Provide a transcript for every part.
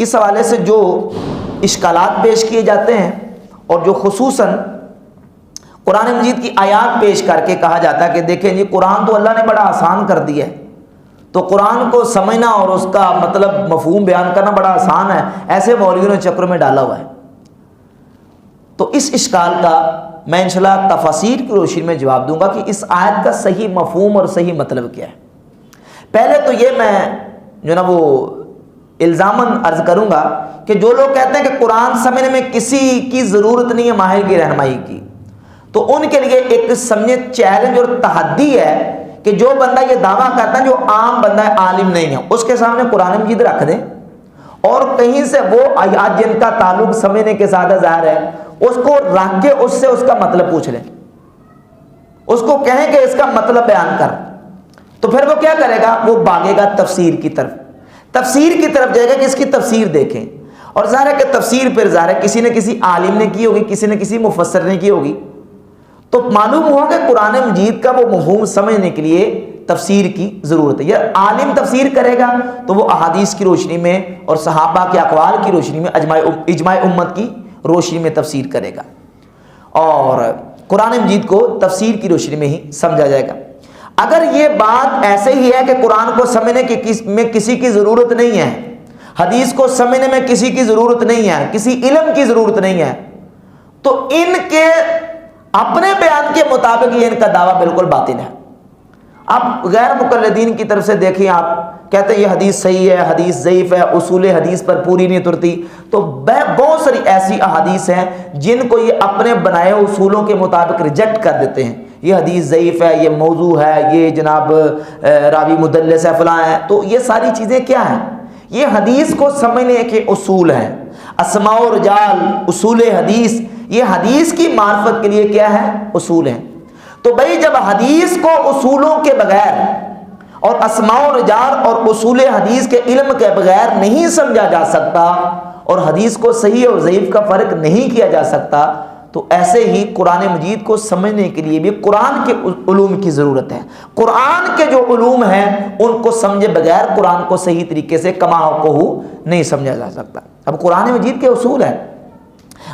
اس حوالے سے جو اشکالات پیش کیے جاتے ہیں اور جو خصوصاً قرآن مجید کی آیات پیش کر کے کہا جاتا ہے کہ دیکھیں جی قرآن تو اللہ نے بڑا آسان کر دیا ہے، تو قرآن کو سمجھنا اور اس کا مطلب مفہوم بیان کرنا بڑا آسان ہے، ایسے مولویوں نے چکر میں ڈالا ہوا ہے۔ تو اس اشکال کا میں انشاءاللہ تفاسیر کی روشنی میں جواب دوں گا کہ اس آیت کا صحیح مفہوم اور صحیح مطلب کیا ہے۔ پہلے تو یہ میں جو نا وہ الزاماً عرض کروں گا کہ جو لوگ کہتے ہیں کہ قرآن سمجھنے میں کسی کی ضرورت نہیں ہے ماہر کی رہنمائی کی، تو ان کے لیے ایک سمجھے چیلنج اور تحدی ہے کہ جو بندہ یہ دعویٰ کرتا ہے جو عام بندہ عالم نہیں ہے، اس کے سامنے قرآن مجید رکھ دیں اور کہیں سے وہ آیات جن کا تعلق سمجھنے کے ساتھ ظاہر ہے اس کو رکھ کے اس سے اس کا مطلب پوچھ لیں، اس کو کہیں کہ اس کا مطلب بیان کر، تو پھر وہ کیا کرے گا؟ وہ بھاگے گا تفسیر کی طرف جائے گا کہ اس کی تفسیر دیکھیں، اور ظاہر ہے کہ تفسیر پھر ظاہر ہے کسی نہ کسی عالم نے کی ہوگی، کسی نہ کسی مفسر نے کی ہوگی، تو معلوم ہوا کہ قرآن مجید کا وہ مفہوم سمجھنے کے لیے تفسیر کی ضرورت ہے۔ یا عالم تفسیر کرے گا تو وہ احادیث کی روشنی میں اور صحابہ کے اقوال کی روشنی میں اجماع امت کی روشنی میں تفسیر کرے گا، اور قرآن مجید کو تفسیر کی روشنی میں ہی سمجھا جائے گا۔ اگر یہ بات ایسے ہی ہے کہ قرآن کو سمجھنے میں کسی کی ضرورت نہیں ہے، حدیث کو سمجھنے میں کسی کی ضرورت نہیں ہے، کسی علم کی ضرورت نہیں ہے، تو ان کے اپنے بیان کے مطابق یہ ان کا دعویٰ بالکل باطل ہے۔ اب غیر مقلدین کی طرف سے دیکھیں، آپ کہتے ہیں یہ حدیث صحیح ہے، حدیث ضعیف ہے، اصول حدیث پر پوری نہیں اترتی، تو بہت ساری ایسی احادیث ہیں جن کو یہ اپنے بنائے اصولوں کے مطابق ریجیکٹ کر دیتے ہیں، یہ حدیث ضعیف ہے، یہ موضوع ہے، یہ جناب راوی مدلس ہے، فلاں ہے۔ تو یہ ساری چیزیں کیا ہیں؟ یہ حدیث کو سمجھنے کے اصول ہیں، اسماء و رجال، اصول حدیث، یہ حدیث کی معرفت کے لیے کیا ہے؟ اصول ہیں۔ تو بھئی جب حدیث کو اصولوں کے بغیر اور اسماء و رجال اور اصول حدیث کے علم کے بغیر نہیں سمجھا جا سکتا، اور حدیث کو صحیح اور ضعیف کا فرق نہیں کیا جا سکتا، تو ایسے ہی قرآن مجید کو سمجھنے کے لیے بھی قرآن کے علوم کی ضرورت ہے۔ قرآن کے جو علوم ہیں ان کو سمجھے بغیر قرآن کو صحیح طریقے سے کما حقہ نہیں سمجھا جا سکتا۔ اب قرآن مجید کے اصول ہیں،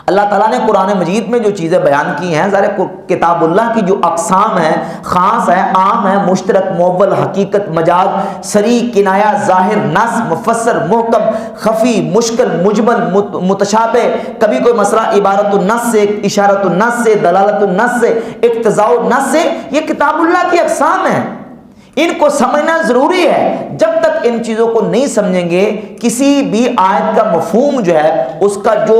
اللہ تعالیٰ نے قرآن مجید میں جو چیزیں بیان کی ہیں، ظاہر کتاب اللہ کی جو اقسام ہیں، خاص ہے، عام ہے، مشترک، مؤول، حقیقت، مجاز، صریح، کنایہ، ظاہر، نص، مفسر، محکم، خفی، مشکل، مجمل، متشابہ، کبھی کوئی مسئلہ عبارت النص سے، اشارت النص سے، دلالت النص سے، اقتضاء النص سے، یہ کتاب اللہ کی اقسام ہیں، ان کو سمجھنا ضروری ہے۔ جب تک ان چیزوں کو نہیں سمجھیں گے کسی بھی آیت کا مفہوم جو ہے اس کا جو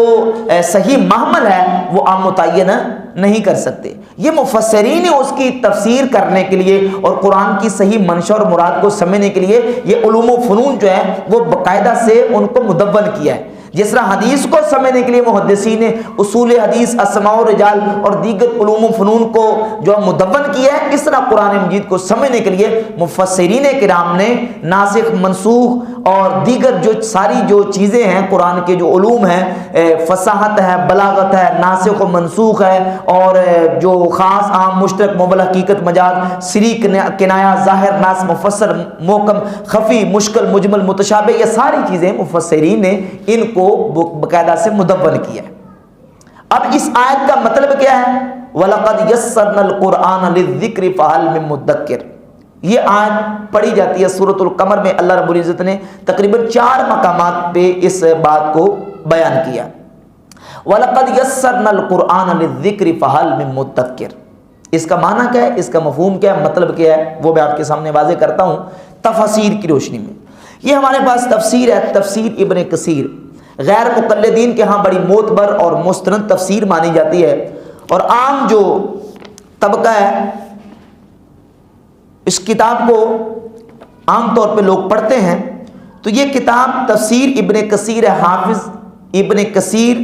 صحیح محمل ہے وہ آپ متعین نہیں کر سکتے۔ یہ مفسرین اس کی تفسیر کرنے کے لیے اور قرآن کی صحیح منشا اور مراد کو سمجھنے کے لیے یہ علوم و فنون جو ہے وہ باقاعدہ سے ان کو مدون کیا ہے۔ جس طرح حدیث کو سمجھنے کے لیے محدثین نے اصول حدیث، اسماء و رجال اور دیگر علوم و فنون کو جو مدون کیا ہے، اس طرح قرآن مجید کو سمجھنے کے لیے مفسرین کرام نے ناسخ، منسوخ اور دیگر جو ساری جو چیزیں ہیں قرآن کے جو علوم ہیں، فصاحت ہے، بلاغت ہے، ناسخ و منسوخ ہے، اور جو خاص، عام، مشترک، مؤول، حقیقت، مجاز، صریح، کنایہ، ظاہر، نص، مفسر، محکم، خفی، مشکل، مجمل، متشابہ، یہ ساری چیزیں مفسرین نے ان کو باقاعدہ سے مدون کیا ہے۔ اب اس آیت کا مطلب کیا ہے؟ وَلَقَدْ يَسَّرْنَا الْقُرْآنَ لِلذِّكْرِ فَهَلْ مِن مُدَّكِّرٍ، یہ آیت پڑھی جاتی ہے سورۃ القمر میں۔ اللہ رب العزت نے تقریباً 4 مقامات پہ اس بات کو بیان کیا۔ وَلَقَدْ يَسَّرْنَا الْقُرْآنَ لِلذِّكْرِ فَهَلْ مِن مُدَّكِّرٍ، اس کا معنی کیا ہے، اس کا مفہوم کیا ہے، مطلب کیا ہے، وہ میں آپ کے سامنے واضح کرتا ہوں تفاسیر کی روشنی میں۔ یہ ہمارے پاس تفسیر ہے، تفسیر ابن کثیر، غیر مقلدین کے ہاں بڑی معتبر اور مستند تفسیر مانی جاتی ہے، اور عام جو طبقہ ہے اس کتاب کو عام طور پہ لوگ پڑھتے ہیں، تو یہ کتاب تفسیر ابن کثیر ہے۔ حافظ ابن کثیر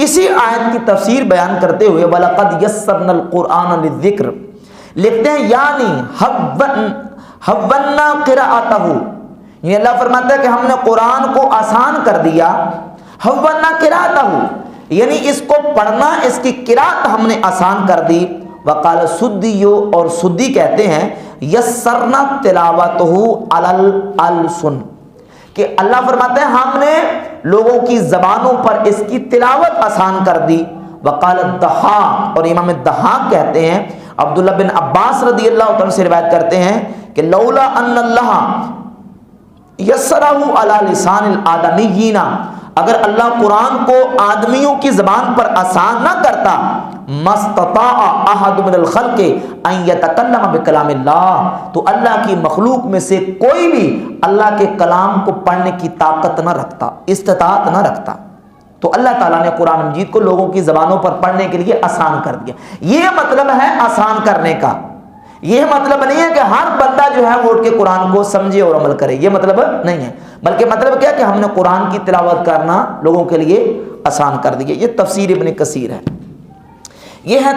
اسی آیت کی تفسیر بیان کرتے ہوئے وَلَقَدْ يَسَّرْنَا الْقُرْآنَ لِلذِّكْرِ لکھتے ہیں، یعنی حَوَّنَّا قِرَأَتَهُ، یہ اللہ فرماتا ہے کہ ہم نے قرآن کو آسان کر دیا، حَوَّنَّا قِرَأَتَهُ، یعنی اس کو پڑھنا، اس کی قرأت ہم نے آسان کر دی۔ وقال سدی، اور سدی کہتے ہیں یسرنا تلاوتہ علی الالسن، کہ اللہ فرماتے ہیں ہم نے لوگوں کی زبانوں پر اس کی تلاوت آسان کر دی۔ وقال الضحاک، اور امام الضحاک کہتے ہیں، عبداللہ بن عباس رضی اللہ عنہ سے روایت کرتے ہیں کہ لولا ان اللہ یسرہ علی لسان الآدمیین، اگر اللہ قرآن کو آدمیوں کی زبان پر آسان نہ کرتا، مستطاع احد من الخلق ان یتکلم بکلام اللہ، تو اللہ کی مخلوق میں سے کوئی بھی اللہ کے کلام کو پڑھنے کی طاقت نہ رکھتا، استطاعت نہ رکھتا۔ تو اللہ تعالیٰ نے قرآن مجید کو لوگوں کی زبانوں پر پڑھنے کے لیے آسان کر دیا۔ یہ مطلب ہے آسان کرنے کا، یہ مطلب نہیں ہے کہ ہر بندہ جو ہے وہ اٹھ کے قرآن کو سمجھے اور عمل کرے، یہ مطلب نہیں ہے، بلکہ مطلب کیا کہ ہم نے قرآن کی تلاوت کرنا لوگوں کے لیے آسان کر دیا۔ یہ تفسیر ابن کثیر ہے۔ یہ ہے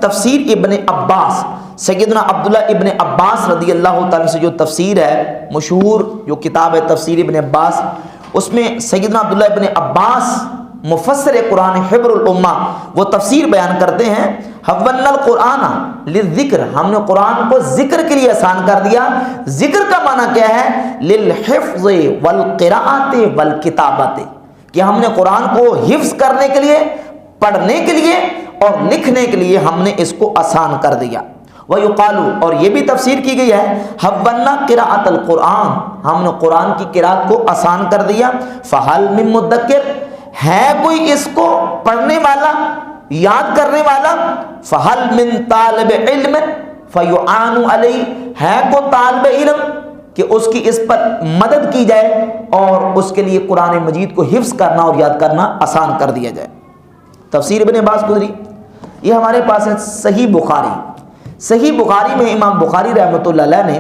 تفسیر ابن عباس، سیدنا عبداللہ ابن عباس رضی اللہ تعالیٰ سے جو تفسیر ہے، مشہور جو کتاب ہے تفسیر ابن عباس، اس میں سیدنا عبداللہ ابن عباس مفسر قرآن حبر الامہ وہ تفسیر بیان کرتے ہیں، حولنا القرآن للذکر، ہم نے قرآن کو ذکر کے لیے آسان کر دیا۔ ذکر کا معنی کیا ہے؟ للحفظ والقراءت والکتابت، کہ ہم نے قرآن کو حفظ کرنے کے لیے، پڑھنے کے لیے اور لکھنے کے لیے ہم نے اس کو آسان کر دیا۔ وَيُقَالُ، اور یہ بھی تفسیر کی گئی ہے، حَوَّلْنَا قِرَاءَةَ الْقُرْآن، ہم نے قرآن کی قراءت کو آسان کر دیا۔ فَهَلْ مِن مُدَّكِرٍ، ہے کوئی اس کو پڑھنے والا، یاد کرنے والا؟ فَهَلْ مِن طَالِبِ عِلْمٍ فَيُعَانُ عَلَيْهِ، ہے کوئی طالب علم کہ اس کی اس پر مدد کی جائے اور اس کے لیے قرآن مجید کو حفظ کرنا اور یاد کرنا آسان کر دیا جائے۔ تفسیر ابن عباس گزری۔ یہ ہمارے پاس ہے صحیح بخاری۔ صحیح بخاری میں امام بخاری رحمۃ اللہ علیہ نے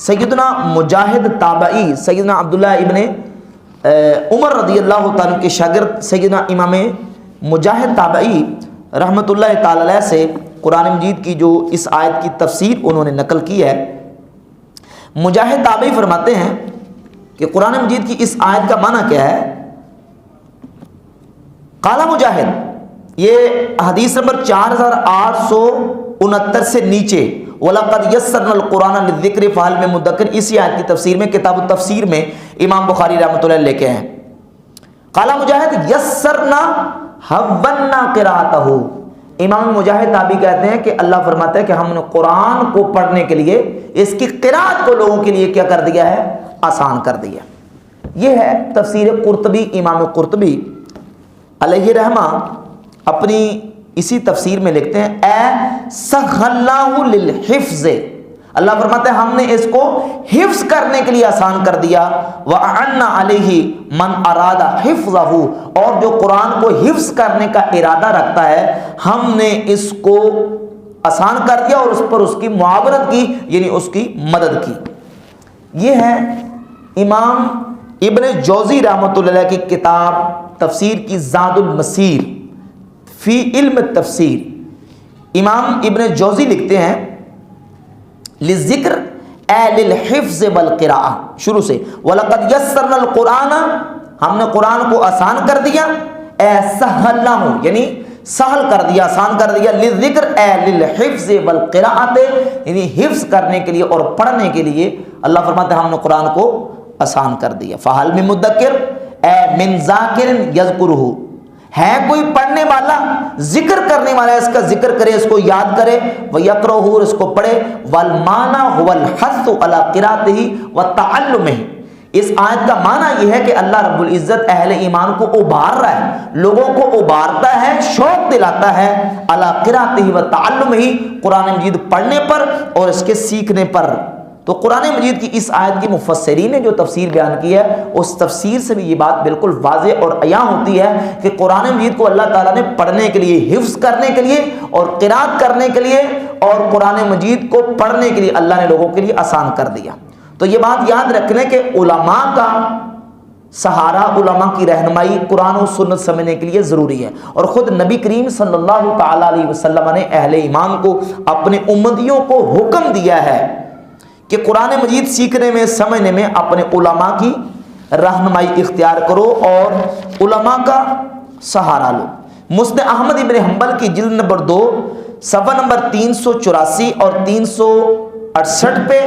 سیدنا مجاہد تابعی، سیدنا عبداللہ ابن عمر رضی اللہ تعالیٰ کے شاگرد سیدنا امام مجاہد تابعی رحمۃ اللہ تعالی علیہ سے قرآن مجید کی جو اس آیت کی تفسیر انہوں نے نقل کی ہے۔ مجاہد تابعی فرماتے ہیں کہ قرآن مجید کی اس آیت کا معنی کیا ہے؟ قال مجاہد، یہ حدیث نمبر 4869 سے نیچے، وَلَقَدْ يَسَّرْنَا الْقُرْآنَ لِلذِّكْرِ فَهَلْ مِن مُدَّكِرٍ، اسی آیت کی تفسیر میں کتاب التفسیر میں امام بخاری رحمۃ اللہ لے کے ہیں۔ قال مجاہد یسرنا حوّلنا قراءتہ، امام مجاہد تابعی کہتے ہیں کہ اللہ فرماتا ہے کہ ہم نے قرآن کو پڑھنے کے لیے اس کی قراءت کو لوگوں کے لیے کیا کر دیا ہے؟ آسان کر دیا۔ یہ ہے تفسیر قرطبی۔ امام قرطبی علیہ رحمہ اپنی اسی تفسیر میں لکھتے ہیں، اے سخلّاہ للحفظ، اللہ فرماتا ہے ہم نے اس کو حفظ کرنے کے لیے آسان کر دیا۔ وَأَعَنَّا عَلَيْهِ مَنْ أَرَادَ حِفْظَهُ، اور جو قرآن کو حفظ کرنے کا ارادہ رکھتا ہے ہم نے اس کو آسان کر دیا اور اس پر اس کی معاونت کی، یعنی اس کی مدد کی۔ یہ ہے امام ابن جوزی رحمۃ اللہ علیہ کی کتاب تفسیر کی زاد المسیر فی علم التفسیر۔ امام ابن جوزی لکھتے ہیں للذکر اے للحفظ والقراءہ، شروع سے وَلَقَدْ يَسَّرْنَا الْقُرْآنَ، ہم نے قرآن کو آسان کر دیا، اے سہلناہ یعنی سہل کر دیا، آسان کر دیا، للذکر اے للحفظ والقراءۃ یعنی حفظ کرنے کے لیے اور پڑھنے کے لیے اللہ فرماتا ہے ہم نے قرآن کو آسان کر دیا۔ فَهَلْ مِن مُدَّكِرٍ اے مِن ذَاكِرٍ يَذْكُرُهُ، ہے کوئی پڑھنے والا، ذکر کرنے والا، اس کا ذکر کرے، اس کو یاد کرے، وَيَقْرَؤُهُ، اس کو پڑھے، وَالْمَانَى هُوَ الْحَثُّ عَلَى قِرَاءَتِهِ وَتَعَلُّمِهِ، اس آیت کا معنی یہ ہے کہ اللہ رب العزت اہل ایمان کو ابھار رہا ہے، لوگوں کو ابھارتا ہے، شوق دلاتا ہے، عَلَى قِرَاءَتِهِ وَتَعَلُّمِهِ، قرآن مجید پڑھنے پر اور اس کے سیکھنے پر۔ تو قرآن مجید کی اس آیت کی مفسرین نے جو تفسیر بیان کی ہے اس تفسیر سے بھی یہ بات بالکل واضح اور عیاں ہوتی ہے کہ قرآن مجید کو اللہ تعالیٰ نے پڑھنے کے لیے، حفظ کرنے کے لیے اور قراءت کرنے کے لیے اور قرآن مجید کو پڑھنے کے لیے اللہ نے لوگوں کے لیے آسان کر دیا۔ تو یہ بات یاد رکھ لیں کہ علماء کا سہارا، علماء کی رہنمائی قرآن و سنت سمجھنے کے لیے ضروری ہے، اور خود نبی کریم صلی اللہ تعالیٰ علیہ وسلم نے اہل ایمان کو، اپنے امتیوں کو حکم دیا ہے کہ قرآن مجید سیکھنے میں، سمجھنے میں اپنے علماء کی رہنمائی اختیار کرو اور علماء کا سہارا لو۔ مسند احمد ابن حنبل کی جلد نمبر 2 صفحہ نمبر 384 اور 368 پہ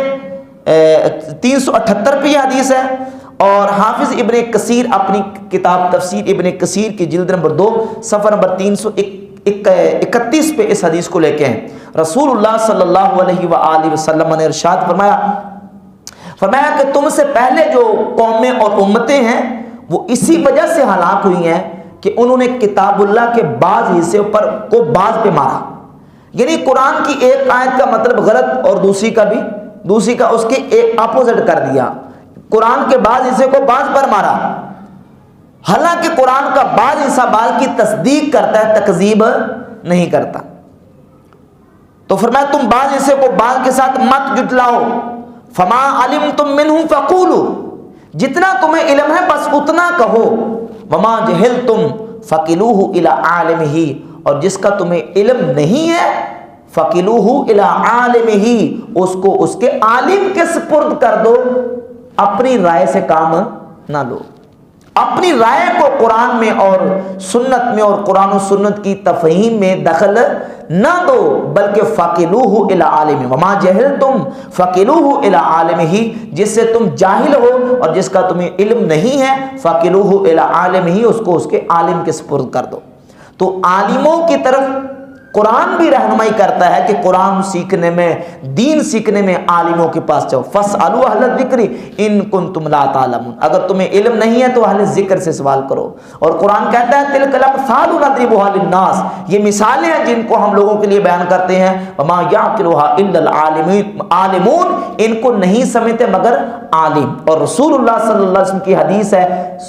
378 پہ یہ حدیث ہے، اور حافظ ابن کثیر اپنی کتاب تفسیر ابن کثیر کی جلد نمبر 2 صفحہ نمبر 331 پہ اس حدیث کو لے کے ہیں۔ رسول اللہ صلی اللہ علیہ وآلہ وسلم نے ارشاد فرمایا کہ تم سے پہلے جو قومیں اور امتیں ہیں وہ اسی وجہ سے ہلاک ہوئی ہیں کہ انہوں نے کتاب اللہ کے بعض حصے پر کو بعض پہ مارا، یعنی قرآن کی ایک آیت کا مطلب غلط اور دوسری کا اس کے ایک اپوزٹ کر دیا، قرآن کے بعض حصے کو بعض پر مارا، حالانکہ قرآن کا بعض حصہ بعض کی تصدیق کرتا ہے، تکذیب نہیں کرتا۔ تو فرمایا تم بعض حصے کو بعض کے ساتھ مت جٹلاؤ، فما علمتم منہ فقولوا، جتنا تمہیں علم ہے بس اتنا کہو، وما جہلتم فقلوہ الی عالمہ، اور جس کا تمہیں علم نہیں ہے فقلوہ الی عالمہ، اس کو اس کے عالم کے سپرد کر دو، اپنی رائے سے کام نہ لو، اپنی رائے کو قرآن میں اور سنت میں اور قرآن و سنت کی تفہیم میں دخل نہ دو، بلکہ فقلوہ الی عالمہ، وما جہلتم فقلوہ الی عالمہ، جس سے تم جاہل ہو اور جس کا تمہیں علم نہیں ہے فقلوہ الی عالمہ، اس کو اس کے عالم کے سپرد کر دو۔ تو عالموں کی طرف قرآن بھی رہنمائی کرتا ہے کہ قرآن سیکھنے میں، دین سیکھنے میں عالموں کے پاس جاؤ، فاسألوا اہل الذکر ان کنتم لا تعلمون، اگر تمہیں علم نہیں ہے تو اہل ذکر سے سوال کرو۔ اور قرآن کہتا ہے تلک الامثال نضربها للناس، یہ مثالیں ہیں جن کو ہم لوگوں کے لیے بیان کرتے ہیں، وما یعقلها الا العالمون، ان کو نہیں سمجھتے مگر عالم۔ اور رسول اللہ صلی اللہ علیہ وسلم کی حدیث ہے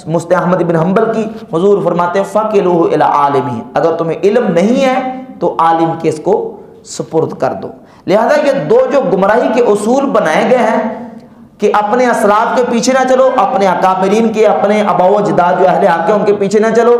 مسند احمد بن حنبل کی، حضور فرماتے ہیں فقلوہ الی عالمہ، اگر تمہیں علم نہیں ہے تو عالم کے اس کو سپرد کر دو۔ لہذا یہ دو جو گمراہی کے اصول بنائے گئے ہیں کہ اپنے اسلاف کے پیچھے نہ چلو، اپنے اکابرین کے، اپنے آباء و اجداد جو اہل حق ہیں ان کے پیچھے نہ چلو،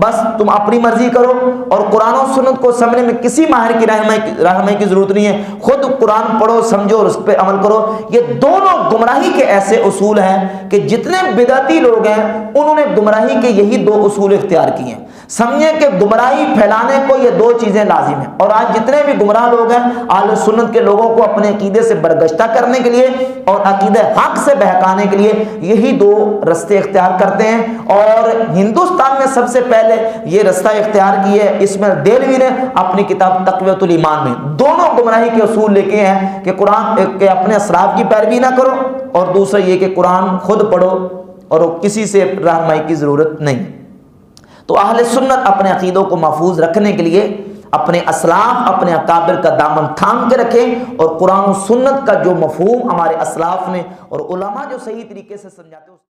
بس تم اپنی مرضی کرو، اور قرآن و سنت کو سمجھنے میں کسی ماہر کی رہنمائی کی ضرورت نہیں ہے، خود قرآن پڑھو، سمجھو اور اس پہ عمل کرو۔ یہ دونوں گمراہی کے ایسے اصول ہیں کہ جتنے بدعتی لوگ ہیں انہوں نے گمراہی کے یہی دو اصول اختیار کیے ہیں۔ سمجھیں کہ گمراہی پھیلانے کو یہ دو چیزیں لازم ہیں، اور آج جتنے بھی گمراہ لوگ ہیں اہل سنت کے لوگوں کو اپنے عقیدے سے برگشتہ کرنے کے لیے اور عقیدہ حق سے بہکانے کے لیے یہی دو رستے اختیار کرتے ہیں، اور ہندوستان میں سب سے پہلے یہ رستہ اختیار کیے اسماعیل دہلوی نے اپنی کتاب تقویۃ الایمان میں۔ دونوں گمراہی کے اصول لکھے ہیں کہ قرآن کے اپنے اسلاف کی پیروی نہ کرو، اور دوسرا یہ کہ قرآن خود پڑھو اور کسی سے رہنمائی کی ضرورت نہیں۔ تو اہل سنت اپنے عقیدوں کو محفوظ رکھنے کے لیے اپنے اسلاف، اپنے اکابر کا دامن تھام کے رکھیں، اور قرآن و سنت کا جو مفہوم ہمارے اسلاف نے اور علماء جو صحیح طریقے سے سمجھاتے ہیں